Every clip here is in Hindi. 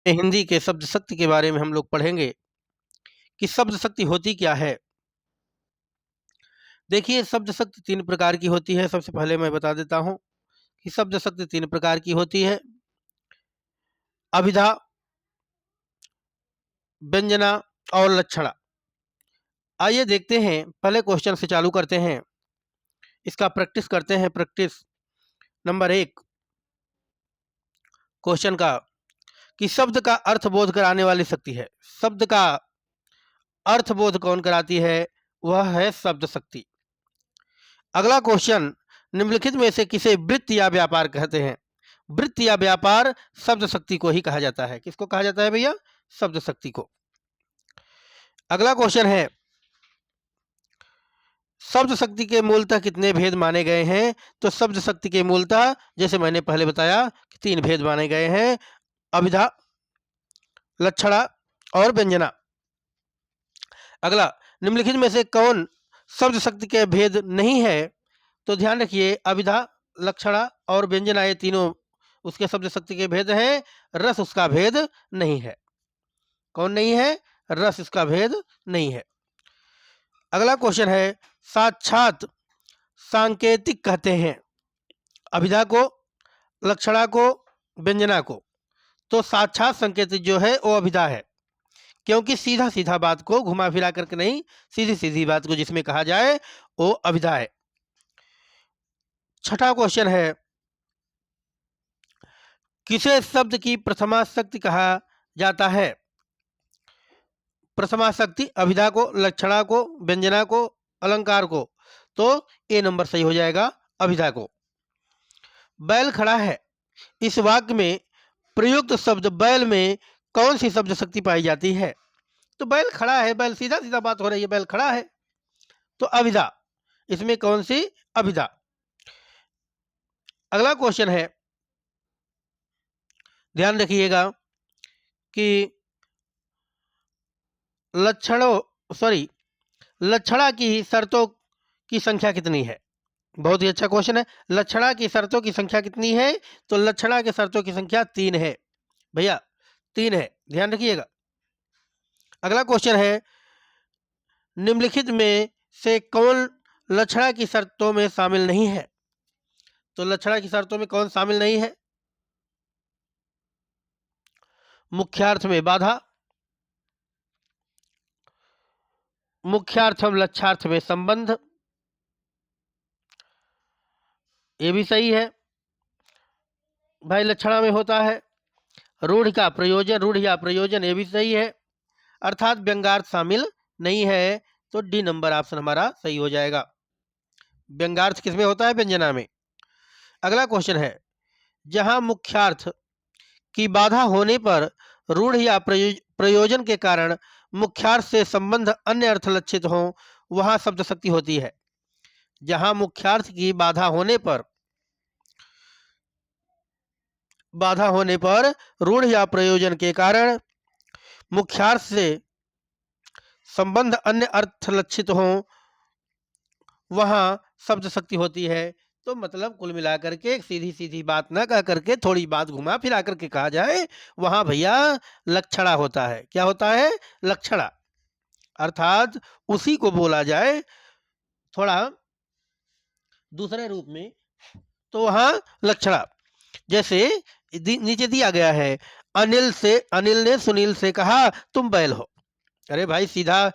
हिंदी के शब्द शक्ति के बारे में हम लोग पढ़ेंगे कि शब्द शक्ति होती क्या है। देखिए, शब्द शक्ति तीन प्रकार की होती है। सबसे पहले मैं बता देता हूं कि शब्द शक्ति तीन प्रकार की होती है: अभिधा, व्यंजना और लक्षणा। आइए देखते हैं, पहले क्वेश्चन से चालू करते हैं, इसका प्रैक्टिस करते हैं। प्रैक्टिस नंबर 1 क्वेश्चन का, कि शब्द का अर्थबोध कराने वाली शक्ति है। शब्द का अर्थबोध कौन कराती है? वह है शब्द शक्ति। अगला क्वेश्चन, निम्नलिखित में से किसे वृत्ति या व्यापार कहते हैं? वृत्ति या व्यापार शब्द शक्ति को ही कहा जाता है। किसको कहा जाता है भैया? शब्द शक्ति को। अगला क्वेश्चन है, शब्द शक्ति के मूलतः कितने भेद माने गए हैं? तो शब्द शक्ति के मूलतः, जैसे मैंने पहले बताया, कि तीन भेद माने गए हैं: अभिधा, लक्षणा और व्यंजना। अगला, निम्नलिखित में से कौन शब्द शक्ति के भेद नहीं है? तो ध्यान रखिए, अभिधा, लक्षणा और व्यंजना ये तीनों उसके शब्द शक्ति के भेद हैं, रस उसका भेद नहीं है। कौन नहीं है? रस इसका भेद नहीं है। अगला क्वेश्चन है, साक्षात सांकेतिक कहते हैं अभिधा को, लक्षणा को, व्यंजना को। तो साक्षात संकेतिक जो है वो अभिधा है, क्योंकि सीधा सीधा बात को घुमा फिरा करके नहीं, सीधी सीधी बात को जिसमें कहा जाए वो अभिधा है। छठा क्वेश्चन है, किसे शब्द की प्रथमा शक्ति कहा जाता है? प्रथमा शक्ति अभिधा को, लक्षणा को, व्यंजना को, अलंकार को। तो ए नंबर सही हो जाएगा, अभिधा को। बैल खड़ा है, इस वाक्य में प्रयुक्त शब्द बैल में कौन सी शब्द शक्ति पाई जाती है? तो बैल खड़ा है, बैल सीधा सीधा बात हो रही है, बैल खड़ा है, तो अभिधा। इसमें कौन सी? अभिधा। अगला क्वेश्चन है, ध्यान रखिएगा कि लक्षणा की शर्तों की संख्या कितनी है? बहुत ही अच्छा क्वेश्चन है। लक्षणा की शर्तों की संख्या कितनी है? तो लक्षणा की शर्तों की संख्या 3 है भैया, 3 है, ध्यान रखिएगा। अगला क्वेश्चन है, निम्नलिखित में से कौन लक्षणा की शर्तों में शामिल नहीं है? तो लक्षणा की शर्तों में कौन शामिल नहीं है? मुख्यार्थ में बाधा, मुख्यार्थम लक्षार्थ में संबंध, ये भी सही है भाई, लक्षणा में होता है। रूढ़ का प्रयोजन, रूढ़ या प्रयोजन, ये भी सही है। अर्थात व्यंग्यार्थ शामिल नहीं है, तो डी नंबर ऑप्शन हमारा सही हो जाएगा। व्यंग्यार्थ किसमें होता है? व्यंजना में। अगला क्वेश्चन है, जहां मुख्यार्थ की बाधा होने पर रूढ़ या प्रयोजन के कारण मुख्यार्थ से संबंध अन्य अर्थ लक्षित हो, वहां शब्द शक्ति होती है। जहां मुख्यार्थ की बाधा होने पर रूढ़ या प्रयोजन के कारण मुख्यार्थ से संबंध अन्य अर्थ लक्षित हो, वहां शब्द शक्ति होती है। तो मतलब कुल मिलाकर के सीधी सीधी बात ना कह करके थोड़ी बात घुमा फिरा करके कहा जाए, वहां भैया लक्षणा होता है। क्या होता है? लक्षणा। अर्थात उसी को बोला जाए थोड़ा दूसरे रूप में, तो वहां लक्षणा। जैसे नीचे दिया गया है, अनिल ने सुनील से कहा तुम बैल हो। अरे भाई, सीधा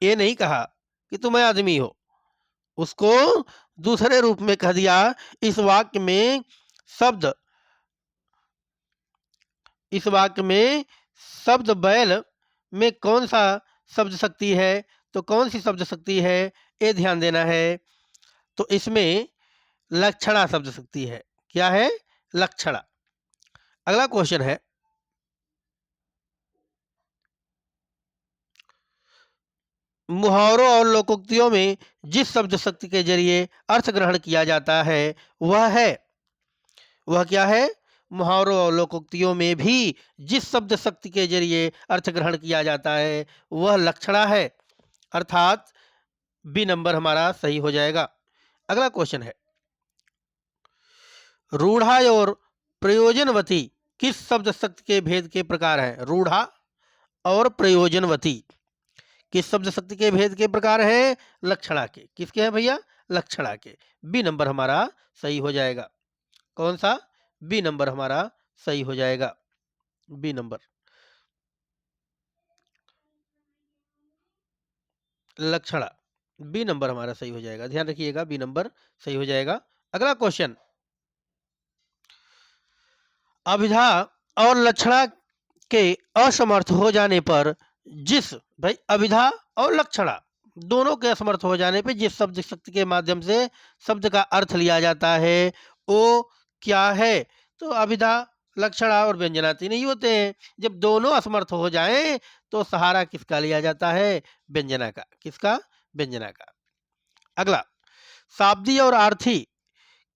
ये नहीं कहा कि तुम आदमी हो, उसको दूसरे रूप में कह दिया। इस वाक्य में शब्द बैल में कौन सा शब्द शक्ति है? तो कौन सी शब्द शक्ति है, ये ध्यान देना है। तो इसमें लक्षणा शब्द शक्ति है। क्या है? लक्षणा। अगला क्वेश्चन है, मुहावरों और लोकोक्तियों में जिस शब्द शक्ति के जरिए अर्थ ग्रहण किया जाता है वह क्या है? मुहावरों और लोकोक्तियों में भी जिस शब्द शक्ति के जरिए अर्थ ग्रहण किया जाता है वह लक्षणा है। अर्थात बी नंबर हमारा सही हो जाएगा। अगला क्वेश्चन है, रूढ़ा और प्रयोजनवती किस शब्द शक्ति के भेद के प्रकार हैं? रूढ़ा और प्रयोजनवती। किस शब्द शक्ति के भेद के प्रकार हैं? लक्षणा के। किसके हैं भैया? लक्षणा के। बी नंबर हमारा सही हो जाएगा। कौन सा? बी नंबर हमारा सही हो जाएगा। बी नंबर लक्षणा, बी नंबर हमारा सही हो जाएगा। ध्यान रखिएगा, बी नंबर सही हो जाएगा। अगला क्वेश्चन, अभिधा और लक्षणा के असमर्थ हो जाने पर जिस, भाई अभिधा और लक्षणा दोनों के असमर्थ हो जाने पर जिस शब्द शक्ति के माध्यम से शब्द का अर्थ लिया जाता है वो क्या है? तो अभिधा, लक्षणा और व्यंजना तीन ही होते हैं। जब दोनों असमर्थ हो जाएं तो सहारा किसका लिया जाता है? व्यंजना का। किसका? व्यंजना का। अगला, शाब्दी और आर्थी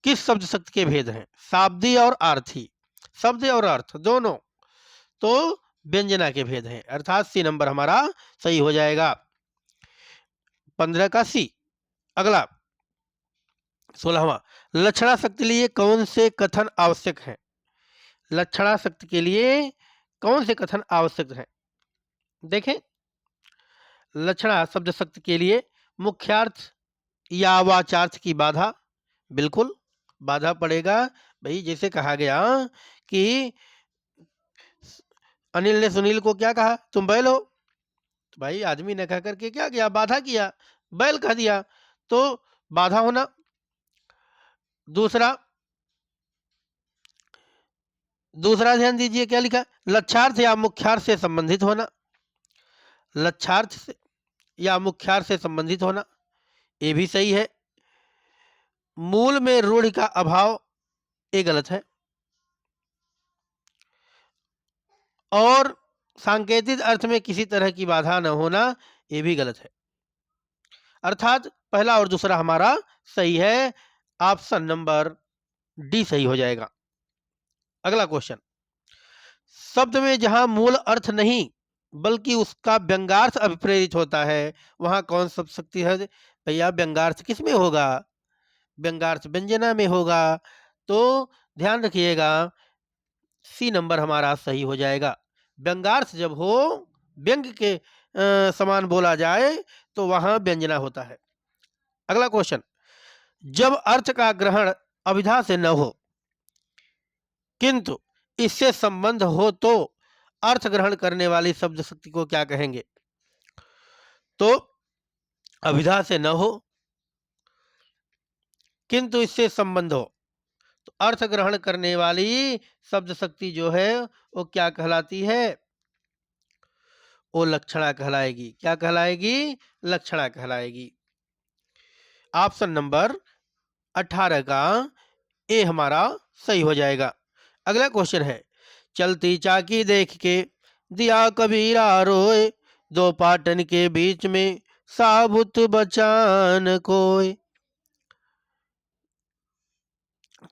किस शब्द शक्ति के भेद हैं? शाब्दी और आर्थी, शब्द और अर्थ दोनों तो व्यंजना के भेद हैं, अर्थात सी नंबर हमारा सही हो जाएगा। 15 का सी। अगला 16वां, लक्षणा शक्ति लिए कौन से कथन आवश्यक है? लक्षणा शक्ति के लिए कौन से कथन आवश्यक है? देखें, लक्षणा शब्द शक्ति के लिए मुख्यार्थ या वाचार्थ की बाधा, बिल्कुल बाधा पड़ेगा भाई। जैसे कहा गया कि अनिल ने सुनील को क्या कहा? तुम बैल हो। तो भाई आदमी ने कह करके क्या किया? बाधा किया, बैल कह दिया, तो बाधा होना। दूसरा, दूसरा ध्यान दीजिए क्या लिखा? लक्षार्थ या मुख्यार्थ से संबंधित होना। लक्षार्थ से या मुख्यार्थ से संबंधित होना, ये भी सही है। मूल में रूढ़ का अभाव, ये गलत है। और सांकेतिक अर्थ में किसी तरह की बाधा न होना, ये भी गलत है। अर्थात पहला और दूसरा हमारा सही है। ऑप्शन नंबर डी सही हो जाएगा। अगला क्वेश्चन, शब्द में जहां मूल अर्थ नहीं बल्कि उसका व्यंग्यार्थ अभिप्रेरित होता है वहां कौन शब्द शक्ति है? भैया व्यंग्यार्थ किस में होगा? व्यंग्यार्थ व्यंजना में होगा। तो ध्यान रखिएगा, सी नंबर हमारा सही हो जाएगा। व्यंग्यार्थ जब हो, व्यंग के समान बोला जाए तो वहां व्यंजना होता है। अगला क्वेश्चन, जब अर्थ का ग्रहण अभिधा से न हो किंतु इससे संबंध हो तो अर्थ ग्रहण करने वाली शब्द शक्ति को क्या कहेंगे? तो अभिधा से न हो किंतु इससे संबंध हो तो अर्थ ग्रहण करने वाली शब्द शक्ति जो है वो क्या कहलाती है? वो लक्षणा कहलाएगी। क्या कहलाएगी? लक्षणा कहलाएगी। ऑप्शन नंबर 18 का ए हमारा सही हो जाएगा। अगला क्वेश्चन है, चलती चाकी देख के दिया कबीरा रोए, दो पाटन के बीच में साबुत बचान कोय।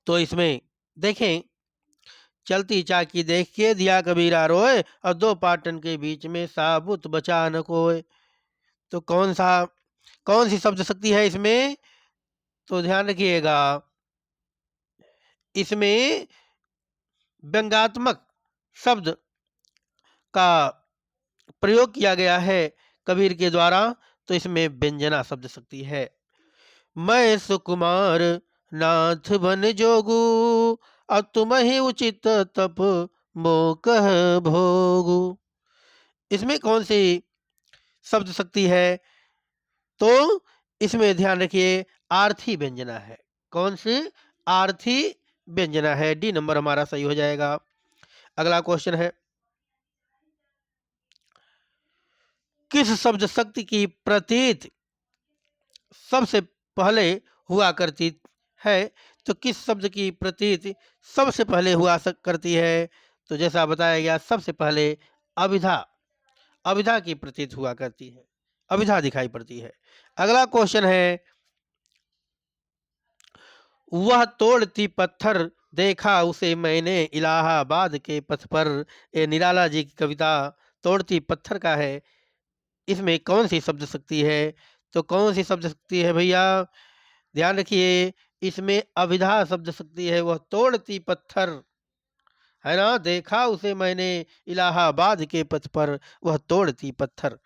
तो इसमें देखें, चलती चाकी देख के दिया कबीरा रोए और दो पाटन के बीच में साबुत बचान कोय। तो कौन सी शब्द शक्ति है इसमें? तो ध्यान रखिएगा, इसमें व्यंग्यात्मक शब्द का प्रयोग किया गया है कबीर के द्वारा, तो इसमें व्यंजना शब्द शक्ति है। मैं सुकुमार नाथ बन जोगू और तुम ही उचित तप मोकह भोगू। इसमें कौन सी शब्द शक्ति है? तो इसमें ध्यान रखिए, आर्थी व्यंजना है। कौन सी? आर्थी व्यंजना है। डी नंबर हमारा सही हो जाएगा। अगला क्वेश्चन है, किस शब्द शक्ति की प्रतीत सबसे पहले हुआ करती है? तो किस शब्द की प्रतीत सबसे पहले हुआ करती है? तो जैसा बताया गया, सबसे पहले अभिधा, अभिधा की प्रतीत हुआ करती है, अभिधा दिखाई पड़ती है। अगला क्वेश्चन है, वह तोड़ती पत्थर देखा उसे मैंने इलाहाबाद के पथ पर। ये निराला जी की कविता तोड़ती पत्थर का है। इसमें कौन सी शब्द शक्ति है? तो कौन सी शब्द शक्ति है भैया? ध्यान रखिए, इसमें अभिधा शब्द शक्ति है। वह तोड़ती पत्थर, है ना? देखा उसे मैंने इलाहाबाद के पथ पर, वह तोड़ती पत्थर।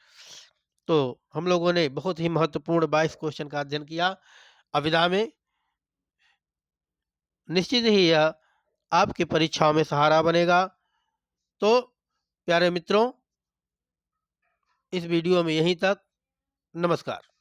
तो हम लोगों ने बहुत ही महत्वपूर्ण 22 क्वेश्चन का अध्ययन किया। अविधा में निश्चित ही यह आपकी परीक्षाओं में सहारा बनेगा। तो प्यारे मित्रों, इस वीडियो में यहीं तक। नमस्कार।